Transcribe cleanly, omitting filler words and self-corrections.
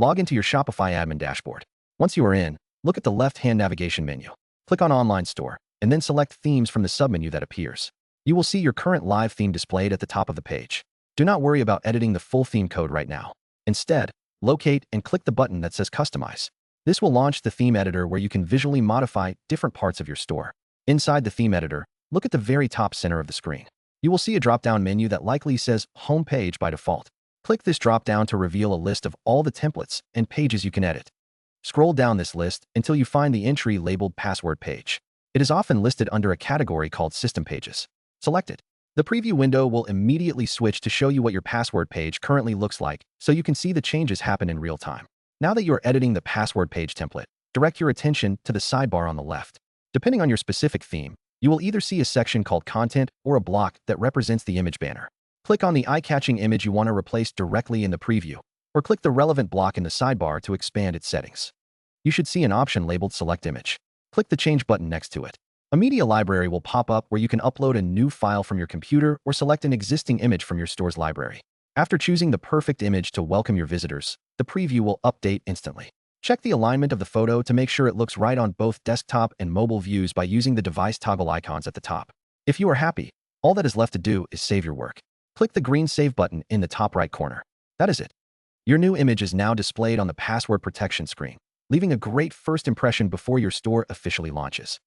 Log into your Shopify admin dashboard. Once you are in, look at the left-hand navigation menu. Click on Online Store, and then select Themes from the submenu that appears. You will see your current live theme displayed at the top of the page. Do not worry about editing the full theme code right now. Instead, locate and click the button that says Customize. This will launch the theme editor where you can visually modify different parts of your store. Inside the theme editor, look at the very top center of the screen. You will see a drop-down menu that likely says Home Page by default. Click this drop-down to reveal a list of all the templates and pages you can edit. Scroll down this list until you find the entry labeled Password Page. It is often listed under a category called System Pages. Select it. The preview window will immediately switch to show you what your password page currently looks like, so you can see the changes happen in real time. Now that you are editing the password page template, direct your attention to the sidebar on the left. Depending on your specific theme, you will either see a section called Content or a block that represents the image banner. Click on the eye-catching image you want to replace directly in the preview, or click the relevant block in the sidebar to expand its settings. You should see an option labeled Select Image. Click the Change button next to it. A media library will pop up where you can upload a new file from your computer or select an existing image from your store's library. After choosing the perfect image to welcome your visitors, the preview will update instantly. Check the alignment of the photo to make sure it looks right on both desktop and mobile views by using the device toggle icons at the top. If you are happy, all that is left to do is save your work. Click the green Save button in the top right corner. That is it. Your new image is now displayed on the password protection screen, leaving a great first impression before your store officially launches.